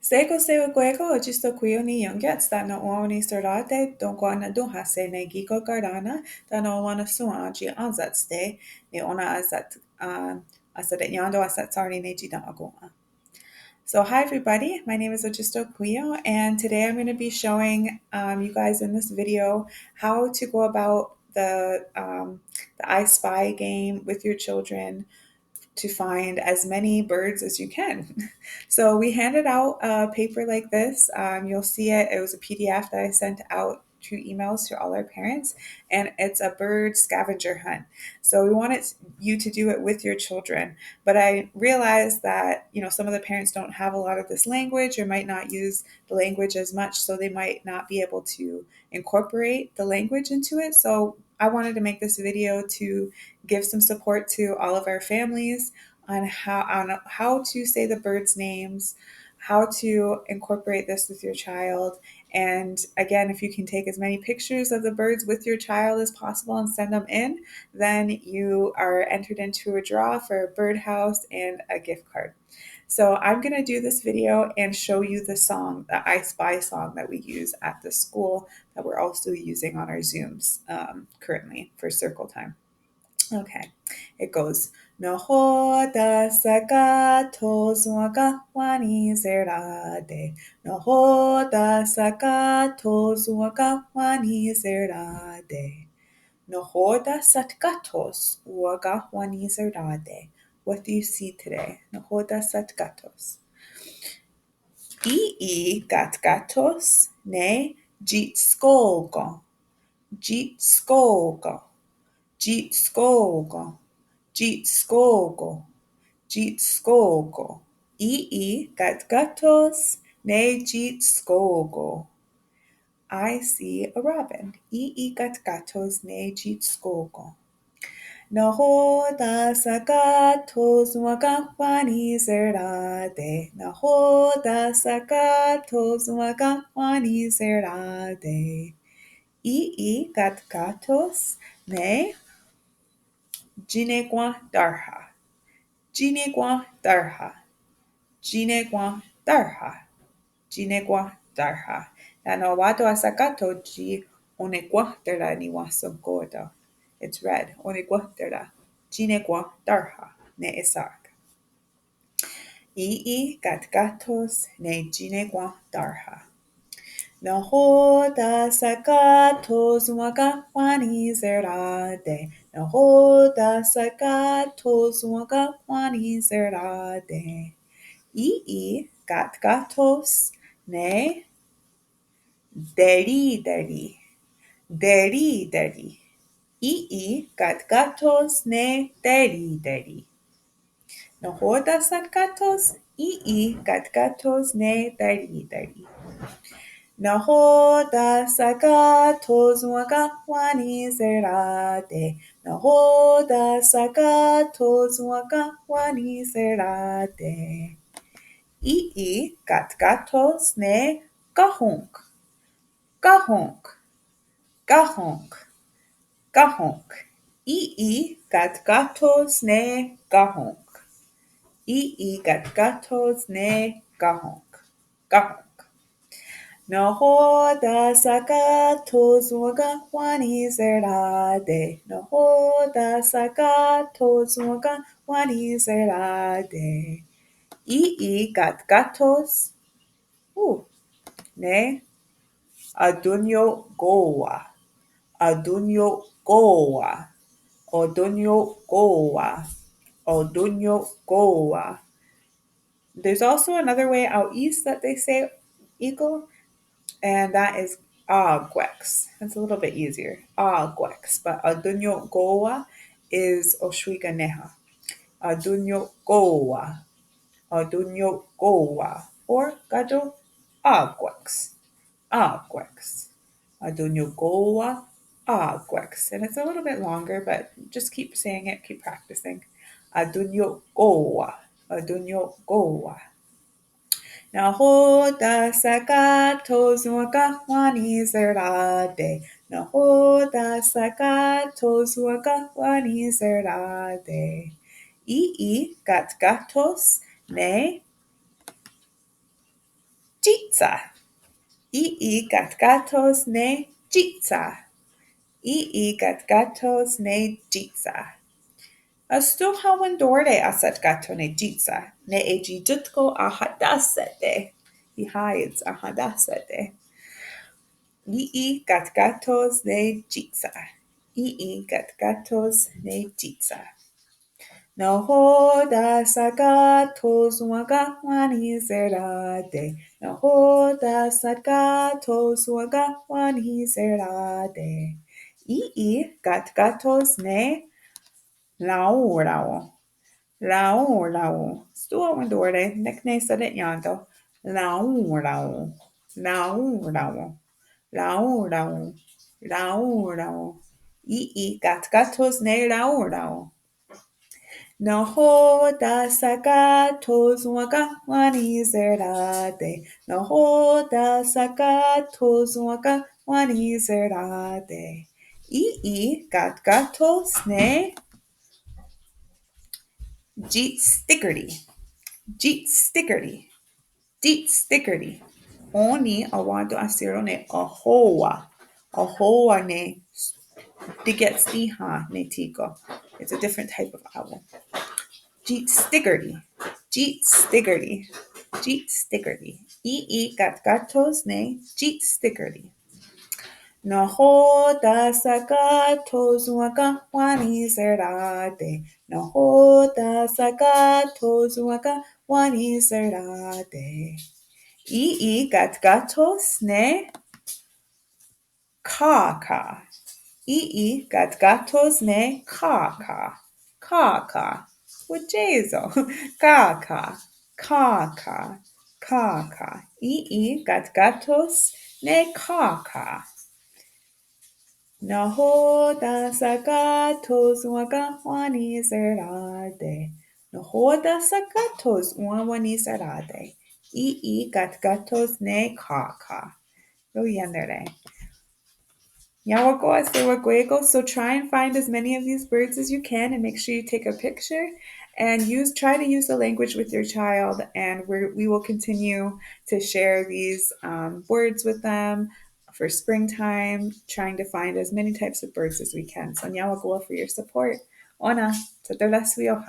Seko sewa kweko ochisto kuyo ni yongyat sta no uoni serate donkwa na duhase ne giko gardana da no wana suaji anzatste ne ona azat asadet yando asat sarni ne jida agoma. So hi everybody, my name is Otsi'ten'okón Kuyo, and today I'm going to be showing you guys in this video how to go about the I Spy game with your children to find as many birds as you can. So we handed out a paper like this. You'll see it. It was a PDF that I sent out through emails to all our parents, and it's a bird scavenger hunt. So we wanted you to do it with your children. But I realized that, some of the parents don't have a lot of this language or might not use the language as much, so they might not be able to incorporate the language into it. So I wanted to make this video to give some support to all of our families on how to say the birds' names, how to incorporate this with your child. And again, if you can take as many pictures of the birds with your child as possible and send them in, then you are entered into a draw for a birdhouse and a gift card. So I'm going to do this video and show you the song, the I Spy song that we use at the school that we're also using on our Zooms currently for circle time. Okay, it goes, Nahó da satkáthos wennihserá. Nahó da satkáthos wennihserá. Nahó da satkáthos wennihserá. What do you see today? Nahó da satkáthos. Katkáthos ne jitskógo. Jitskógo. Jitskógo. Jitskógo. Jitskógo. Katkáthos ne jitskógo. I see a robin. Katkáthos ne jitskógo. Nahó da satkáthos wennihserá. Nahó da satkáthos wennihserá. Katkáthos ne darha. Darha. Na no wato asakato ji onequahtera ni wasonkoda. It's red. Onequahtera. Darha ne isak. Katkáthos ne darha. Nahó da satkáthos wennihserá. Nahó da satkáthos wennihserá. Katkáthos ne deri. Katkáthos ne deri. Nahó da satkáthos. Katkáthos ne deri. Nahó da satkáthos wennihserá. Nahó da satkáthos wennihserá. Katkáthos ne gahonk. Katkáthos ne gahonk. Katkáthos ne gahonk. Nahó da satkáthos wennihserá. Nahó da satkáthos wennihserá. Katkáthos ne adunyogowa. There's also another way out east that they say eagle, and that is agwex. It's a little bit easier. Agwex. But adunyogowa is Otsi'ten'okón. Adunyogowa. Or gado agwex. Adunyogowa agwex. And it's a little bit longer, but just keep saying it, keep practicing. Adunyogowa. Nahó da satkáthos wennihserá. Nahó da satkáthos wennihserá. Katkáthos ne jitsa. Gatgatos ne jitsa. Gatgatos ne jitsa. Astu hawan dorde asat gato ne jitsa. Ne eji jutko ahadasete. He hides ahadasete. Gatgatos ne jitsa. Gatgatos ne jitsa. Nahó satkáthos wennihserá. Nahó satkáthos wennihserá. Gatgatos ne Nahó. Stua wendorde, nekne sadet yanto. Nahó. Gatgatos ne Nahó. Nahó satkáthos wennihserá. Nahó satkáthos wennihserá. Gatgatos ne Jeet Oni awado asiro ne ahoa. Ahoa ne digetstiha ne tico. It's a different type of owl. Jeet stiggerty. Gatgatos ne Jeet stiggerty. Nahó satkáthos wennihserá. Nahó satkáthos wennihserá. Gatgatos ne ka. Gatgatos ne ka. With Jezo. Ka. Gatgatos ne ka. Nahó satkáthos wennihserá. Nahó satkáthos wennihserá. Gatgatos ne ka. Lo yendere. Yawako asewaguego. So try and find as many of these birds as you can and make sure you take a picture and try to use the language with your child, and we will continue to share these words with them for springtime, trying to find as many types of birds as we can. So Nyawagoa for your support. Ona, tadalasuyoha.